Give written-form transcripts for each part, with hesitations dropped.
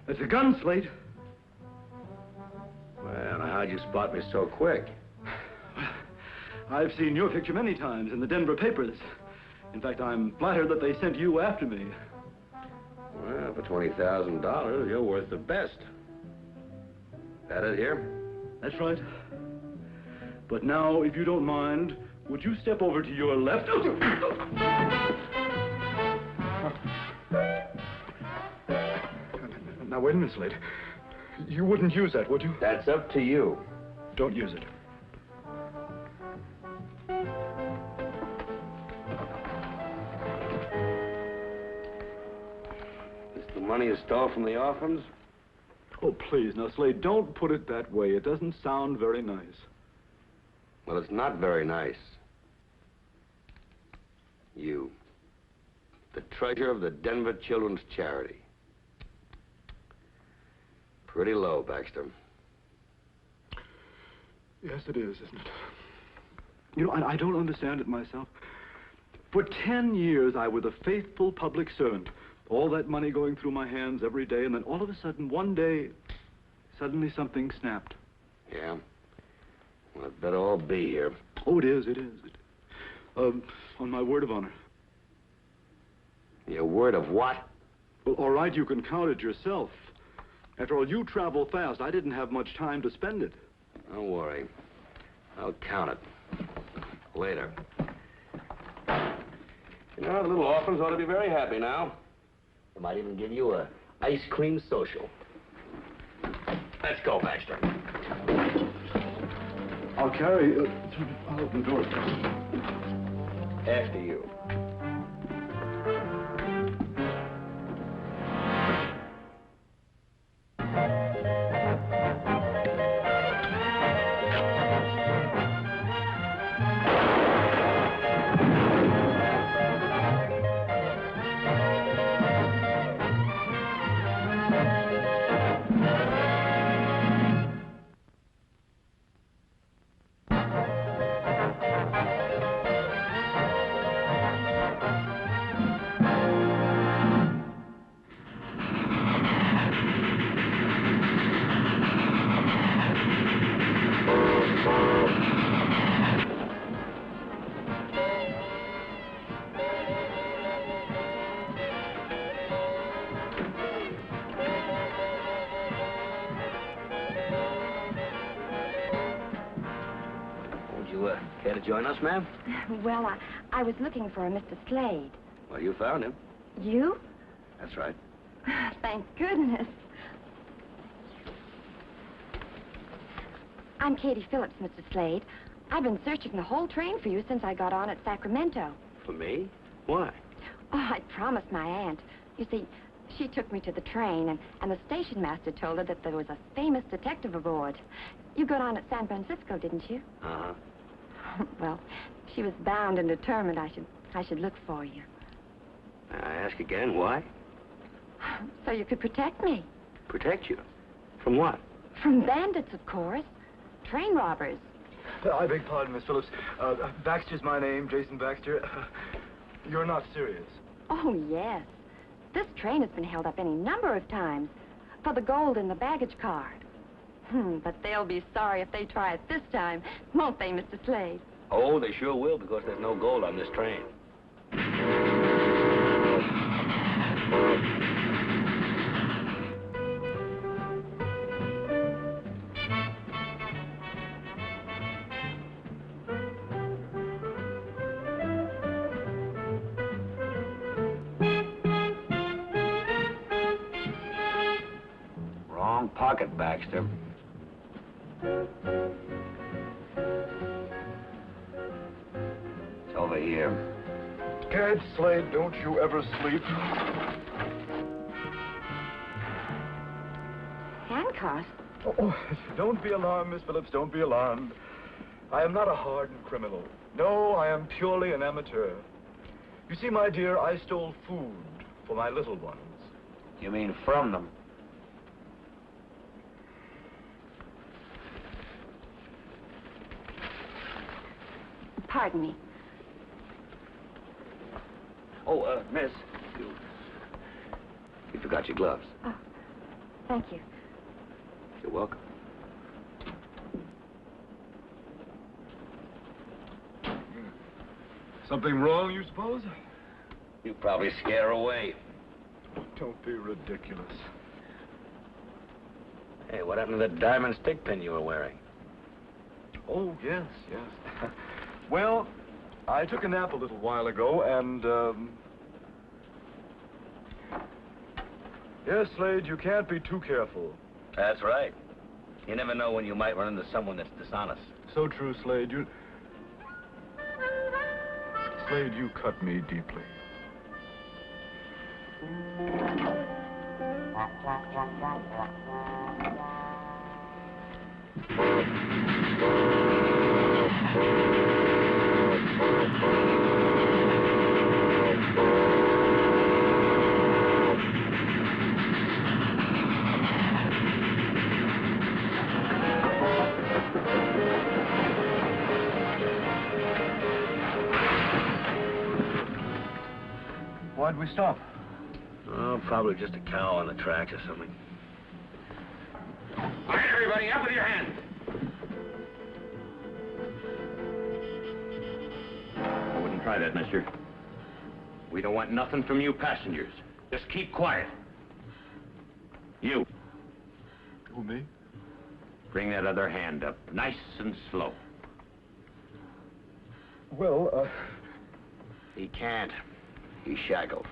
It's a gun, Slade. Well, how'd you spot me so quick? I've seen your picture many times in the Denver papers. In fact, I'm flattered that they sent you after me. Well, for $20,000, you're worth the best. That it here? That's right. But now, if you don't mind, would you step over to your left? Now, wait a minute, Slade. You wouldn't use that, would you? That's up to you. Don't use it. Is the money you stole from the orphans? Oh, please, now, Slade, don't put it that way. It doesn't sound very nice. Well, it's not very nice. You, the treasure of the Denver Children's Charity. Pretty low, Baxter. Yes, it is, isn't it? You know, I don't understand it myself. For 10 years, I was a faithful public servant. All that money going through my hands every day, and then all of a sudden, one day, suddenly something snapped. Yeah? Well, it better all be here. Oh, it is. On my word of honor. Your word of what? Well, all right, you can count it yourself. After all, you travel fast. I didn't have much time to spend it. Don't worry. I'll count it. Later. You know, the little orphans ought to be very happy now. They might even give you a ice cream social. Let's go, Baxter. I'll carry... I'll open the door. After you. Care to join us, ma'am? Well, I was looking for a Mr. Slade. Well, you found him. You? That's right. Thank goodness. I'm Katie Phillips, Mr. Slade. I've been searching the whole train for you since I got on at Sacramento. For me? Why? Oh, I promised my aunt. You see, she took me to the train, and the station master told her that there was a famous detective aboard. You got on at San Francisco, didn't you? Uh-huh. Well, she was bound and determined I should look for you. I ask again, why? So you could protect me. Protect you? From what? From bandits, of course. Train robbers. I beg pardon, Miss Phillips. Baxter's my name, Jason Baxter. You're not serious. Oh, yes. This train has been held up any number of times for the gold in the baggage card. But they'll be sorry if they try it this time, won't they, Mr. Slade? Oh, they sure will, because there's no gold on this train. Wrong pocket, Baxter. It's over here. Gad, Slade, don't you ever sleep? Handcuffs? Oh, don't be alarmed, Miss Phillips, don't be alarmed. I am not a hardened criminal. No, I am purely an amateur. You see, my dear, I stole food for my little ones. You mean from them? Pardon me. Oh, miss, you forgot your gloves. Oh. Thank you. You're welcome. Something wrong, you suppose? You probably scare her away. Don't be ridiculous. Hey, what happened to that diamond stick pin you were wearing? Oh, yes. Well, I took a nap a little while ago, and, Yes, Slade, you can't be too careful. That's right. You never know when you might run into someone that's dishonest. So true, Slade. Slade, you cut me deeply. Why'd we stop? Oh, probably just a cow on the tracks or something. All right, everybody, up with your hands. I wouldn't try that, mister. We don't want nothing from you passengers. Just keep quiet. You. Who, me? Bring that other hand up, nice and slow. Well, He can't. He's shackled.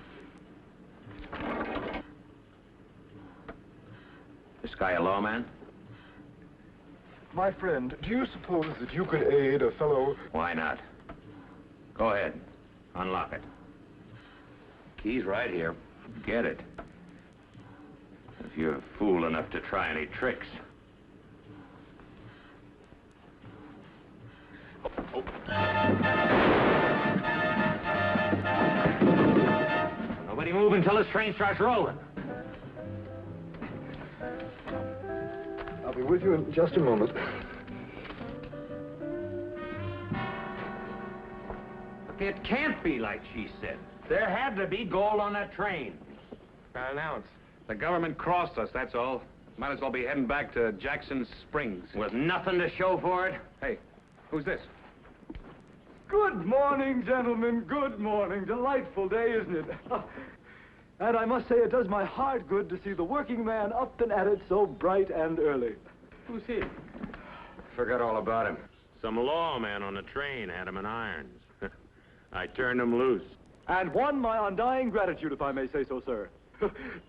This guy a lawman? my friend, do you suppose that you could aid a fellow... Why not? Go ahead. Unlock it. Key's right here. Get it. If you're fool enough to try any tricks. Nobody move until this train starts rolling. I'll be with you in just a moment. It can't be like she said. There had to be gold on that train. Now, the government crossed us, that's all. Might as well be heading back to Jackson Springs. With nothing to show for it? Hey, who's this? Good morning, gentlemen. Good morning. Delightful day, isn't it? And I must say it does my heart good to see the working man up and at it so bright and early. Who's he? Forgot all about him. Some lawman on the train had him in irons. I turned him loose. And won my undying gratitude, if I may say so, sir.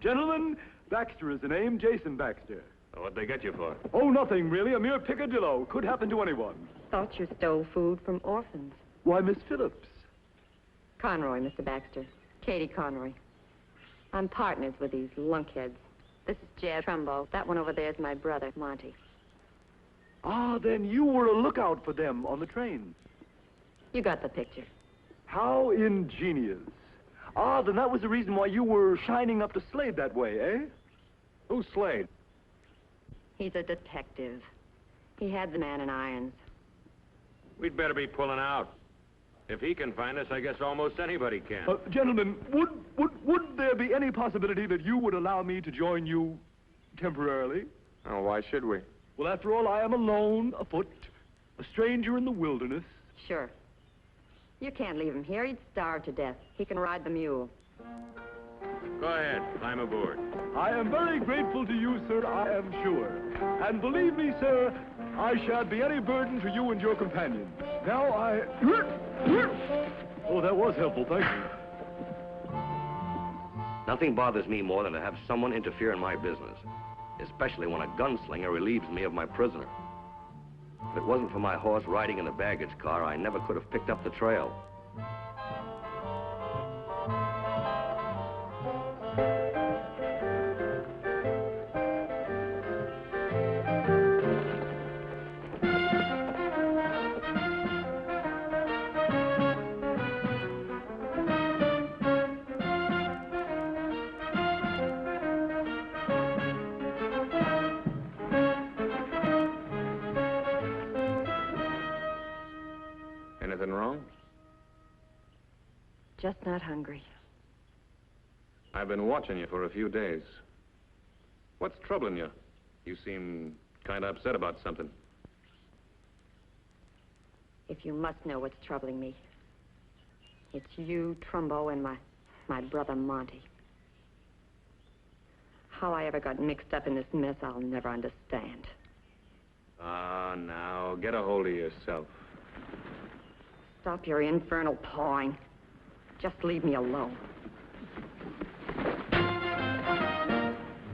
Gentlemen, Baxter is the name, Jason Baxter. What'd they get you for? Oh, nothing, really. A mere peccadillo. Could happen to anyone. Thought you stole food from orphans. Why, Miss Phillips. Conroy, Mr. Baxter. Katie Conroy. I'm partners with these lunkheads. This is Jed Trumbo. That one over there is my brother, Monty. Ah, then you were a lookout for them on the train. You got the picture. How ingenious. Ah, then that was the reason why you were shining up to Slade that way, eh? Who's Slade? He's a detective. He had the man in irons. We'd better be pulling out. If he can find us, I guess almost anybody can. Gentlemen, would there be any possibility that you would allow me to join you temporarily? Oh, why should we? Well, after all, I am alone, afoot, a stranger in the wilderness. Sure. You can't leave him here. He'd starve to death. He can ride the mule. Go ahead, climb aboard. I am very grateful to you, sir, I am sure. And believe me, sir, I shan't be any burden to you and your companions. Now I... Oh, that was helpful, thank you. Nothing bothers me more than to have someone interfere in my business, especially when a gunslinger relieves me of my prisoner. If it wasn't for my horse riding in the baggage car, I never could have picked up the trail. Anything wrong? Just not hungry. I've been watching you for a few days. What's troubling you? You seem kind of upset about something. If you must know what's troubling me, it's you, Trumbo, and my brother Monty. How I ever got mixed up in this mess, I'll never understand. Ah, now, get a hold of yourself. Stop your infernal pawing. Just leave me alone.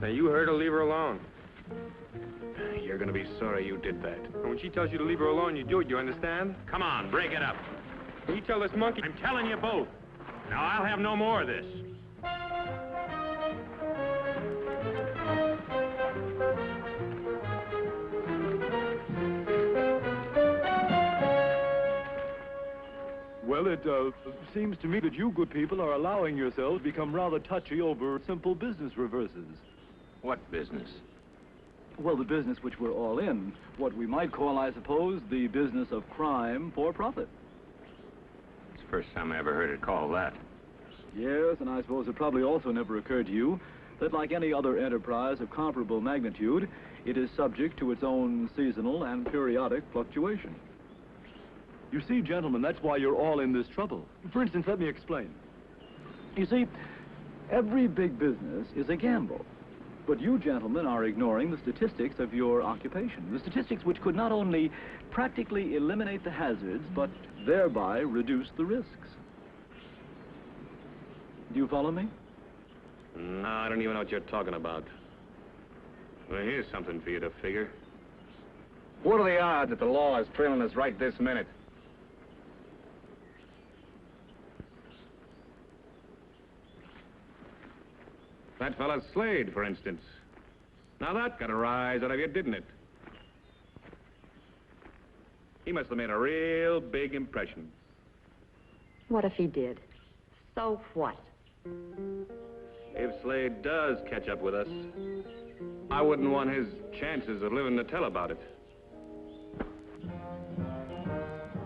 Now, you heard her, leave her alone. You're gonna be sorry you did that. And when she tells you to leave her alone, you do it, you understand? Come on, break it up. You tell this monkey... I'm telling you both. Now, I'll have no more of this. Well, it seems to me that you good people are allowing yourselves to become rather touchy over simple business reverses. What business? Well, the business which we're all in. What we might call, I suppose, the business of crime for profit. It's the first time I ever heard it called that. Yes, and I suppose it probably also never occurred to you that like any other enterprise of comparable magnitude, it is subject to its own seasonal and periodic fluctuation. You see, gentlemen, that's why you're all in this trouble. For instance, let me explain. You see, every big business is a gamble. But you gentlemen are ignoring the statistics of your occupation. The statistics which could not only practically eliminate the hazards, but thereby reduce the risks. Do you follow me? No, I don't even know what you're talking about. Well, here's something for you to figure. What are the odds that the law is trailing us right this minute? That fella Slade, for instance. Now that got a rise out of you, didn't it? He must have made a real big impression. What if he did? So what? If Slade does catch up with us, I wouldn't want his chances of living to tell about it.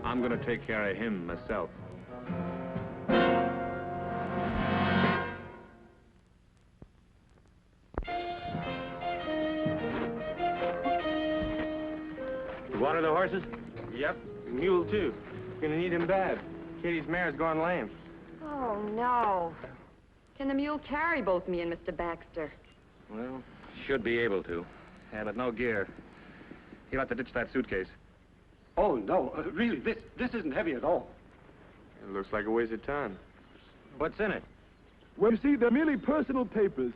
I'm gonna take care of him myself. One of the horses? Yep. Mule, too. Gonna need him bad. Katie's mare's gone lame. Oh, no. Can the mule carry both me and Mr. Baxter? Well, should be able to. Yeah, but no gear. He'll have to ditch that suitcase. Oh, no. Really, this isn't heavy at all. It looks like a waste of time. What's in it? Well, you see, they're merely personal papers.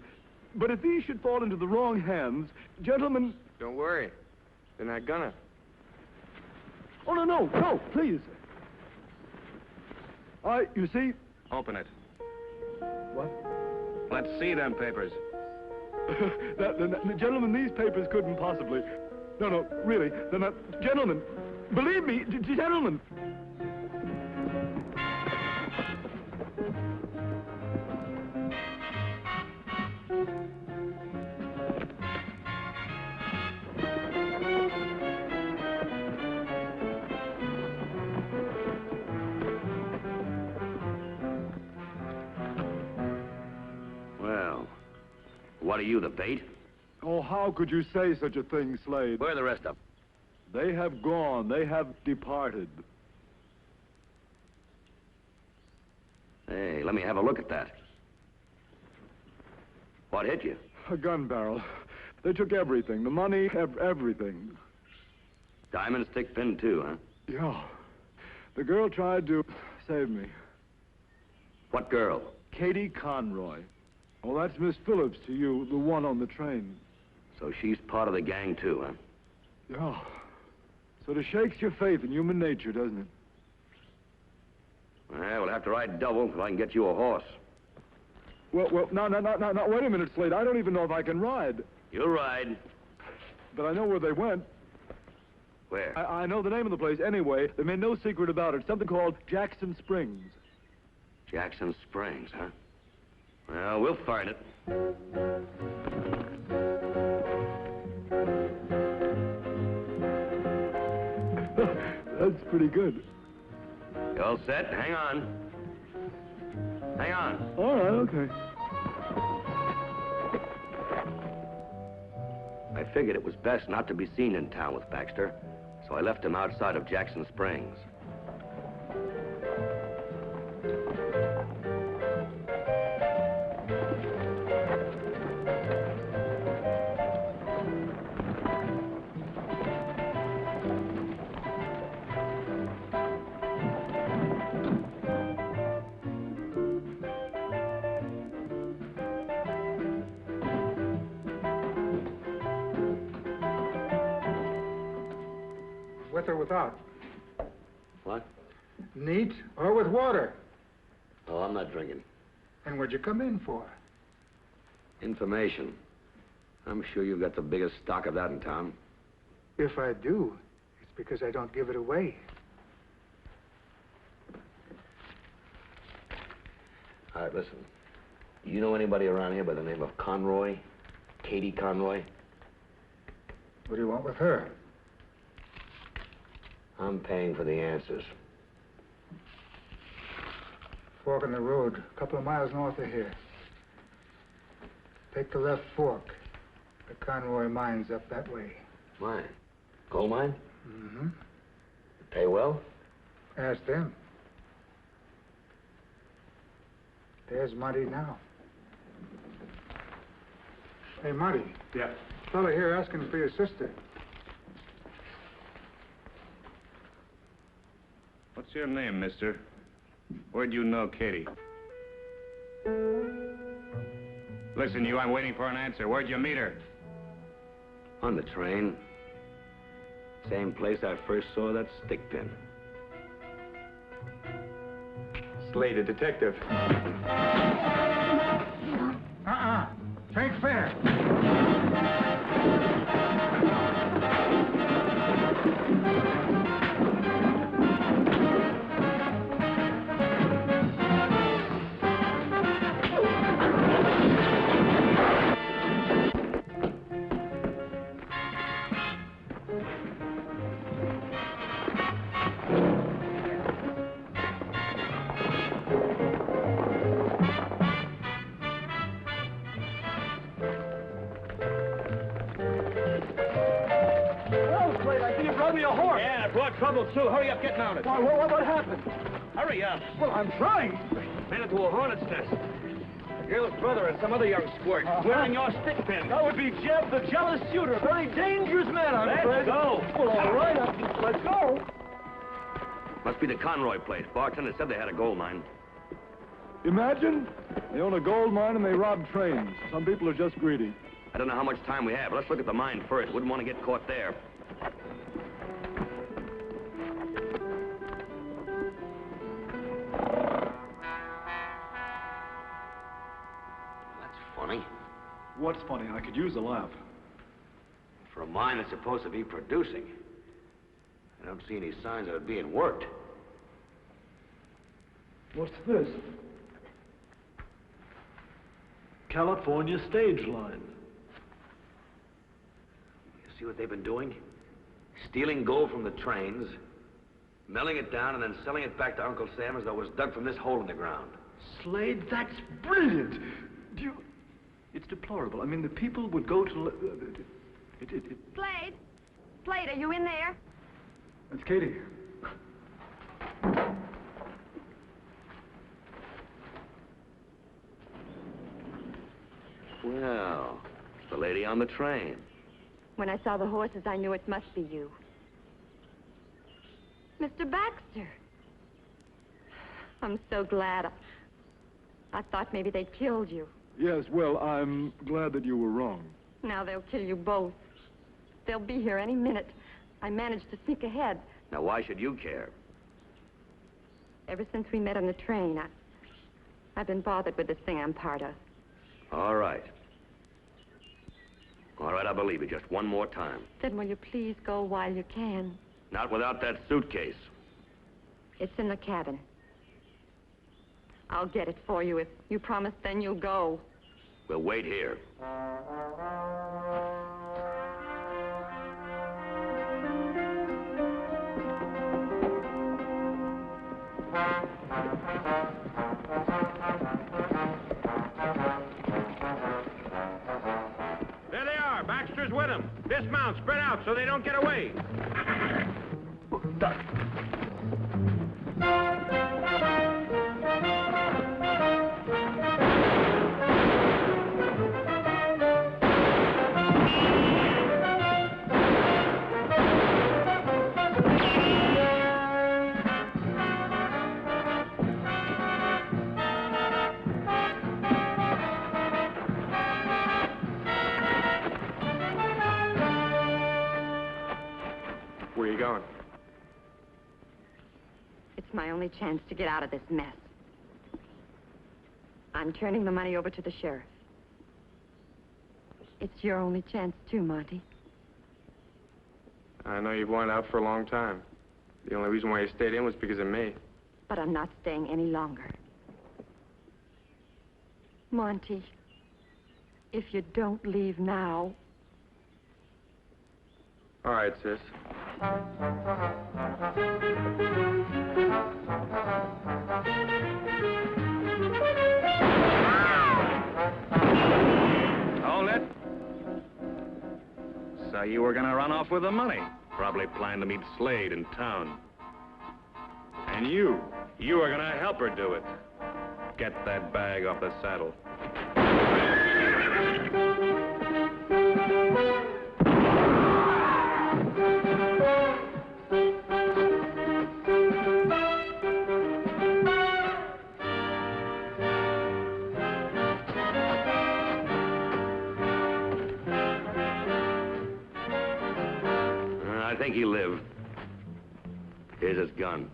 But if these should fall into the wrong hands, gentlemen... Don't worry. They're not gonna. Oh, no, please. You see... Open it. What? Let's see them papers. Gentlemen, these papers couldn't possibly... No, really, they're not... Gentlemen, believe me, gentlemen... What are you, the bait? Oh, how could you say such a thing, Slade? Where are the rest of them? They have gone. They have departed. Hey, let me have a look at that. What hit you? A gun barrel. They took everything. The money, everything. Diamond stick pin, too, huh? Yeah. The girl tried to save me. What girl? Katie Conroy. Oh, that's Miss Phillips to you, the one on the train. So she's part of the gang, too, huh? Yeah. Sort of shakes your faith in human nature, doesn't it? Well, we'll have to ride double if I can get you a horse. Well, no, wait a minute, Slade. I don't even know if I can ride. You'll ride. But I know where they went. Where? I know the name of the place anyway. They made no secret about it. Something called Jackson Springs. Jackson Springs, huh? Well, we'll find it. That's pretty good. You all set? Hang on. Hang on. All right, okay. figured it was best not to be seen in town with Baxter, so I left him outside of Jackson Springs. With or without? What? Neat or with water? Oh, I'm not drinking. And what'd you come in for? Information. I'm sure you've got the biggest stock of that in town. If I do, it's because I don't give it away. All right, listen. You know anybody around here by the name of Conroy? Katie Conroy? What do you want with her? I'm paying for the answers. Fork in the road, a couple of miles north of here. Take the left fork. The Conroy mine's up that way. Mine? Coal mine? Mm-hmm. Pay well? Ask them. There's Marty now. Hey, Marty. Yeah. Fella here asking for your sister. What's your name, mister? Where'd you know Katie? Listen, you, I'm waiting for an answer. Where'd you meet her? On the train. Same place I first saw that stick pin. Slade, a detective. Ain't fair. Trouble, Sue. Hurry up, get mounted. Why, what happened? Hurry up. Well, I'm trying. Ran into a hornet's nest. The girl's brother and some other young squirt. Wearing your stick pin. That would be Jeb, the jealous shooter. Very dangerous man, I'm afraid. Let's go. Well, all right. Let's go. Must be the Conroy place. Bartender said they had a gold mine. Imagine they own a gold mine and they rob trains. Some people are just greedy. I don't know how much time we have, but let's look at the mine first. Wouldn't want to get caught there. What's funny? I could use a laugh. For a mine that's supposed to be producing, I don't see any signs of it being worked. What's this? California stage line. You see what they've been doing? Stealing gold from the trains, melting it down, and then selling it back to Uncle Sam as though it was dug from this hole in the ground. Slade, that's brilliant. Do you... It's deplorable. I mean, the people would go to... Slade? Slade, are you in there? That's Katie. Well, it's the lady on the train. When I saw the horses, I knew it must be you. Mr. Baxter. I'm so glad. I thought maybe they'd killed you. Yes, well, I'm glad that you were wrong. Now they'll kill you both. They'll be here any minute. I managed to sneak ahead. Now, why should you care? Ever since we met on the train, I've been bothered with this thing I'm part of. All right. All right, I believe you. Just one more time. Then will you please go while you can? Not without that suitcase. It's in the cabin. I'll get it for you. If you promise, then you'll go. We'll wait here. There they are. Baxter's with him. out so they don't get away. Where are you going? It's my only chance to get out of this mess. I'm turning the money over to the sheriff. It's your only chance, too, Monty. I know you've wanted out for a long time. The only reason why you stayed in was because of me. But I'm not staying any longer. Monty, if you don't leave now... All right, sis. Hold it. So you were gonna run off with the money. Probably planned to meet Slade in town. And you were gonna help her do it. Get that bag off the saddle. I think he lived. Here's his gun.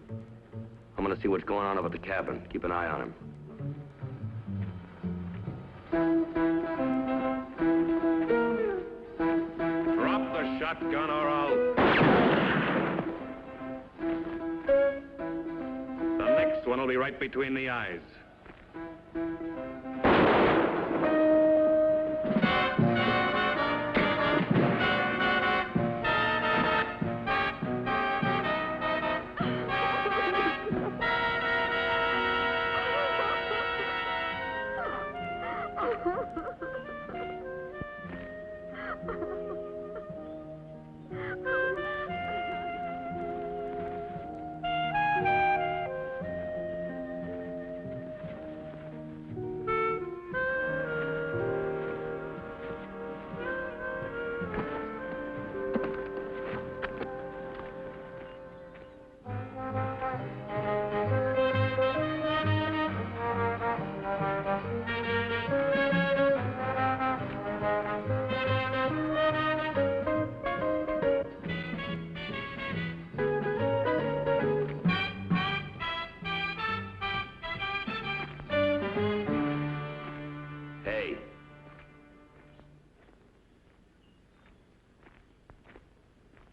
I'm gonna see what's going on up at the cabin. Keep an eye on him. Drop the shotgun or I'll... The next one will be right between the eyes.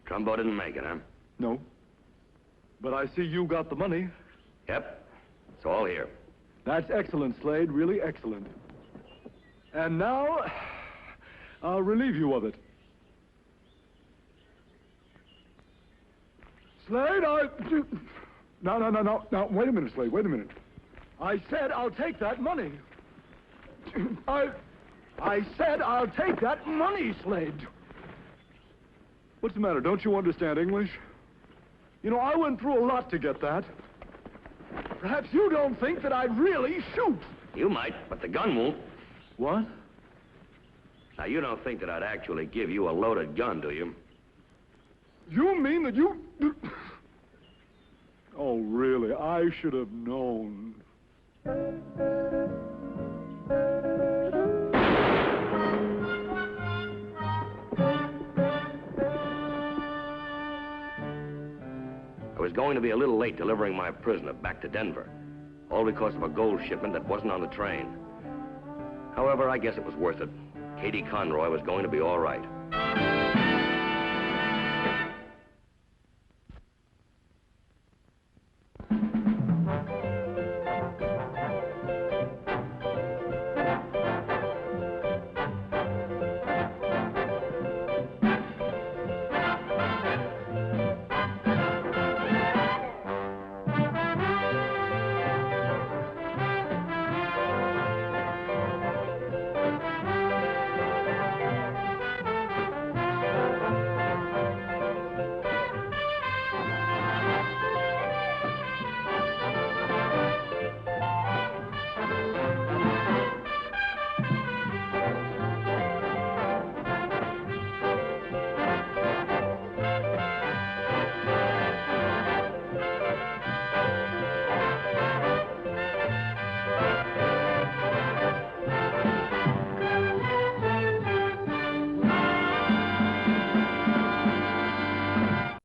Trumbo didn't make it, huh? No. But I see you got the money. Yep. It's all here. That's excellent, Slade. Really excellent. And now, I'll relieve you of it. Slade, No, wait a minute, Slade, wait a minute. I said I'll take that money. I said I'll take that money, Slade. What's the matter? Don't you understand English? You know, I went through a lot to get that. Perhaps you don't think that I'd really shoot. You might, but the gun won't. What? Now, you don't think that I'd actually give you a loaded gun, do you? You mean that you... Oh, really? I should have known. I was going to be a little late delivering my prisoner back to Denver, all because of a gold shipment that wasn't on the train. However, I guess it was worth it. Katie Conroy was going to be all right.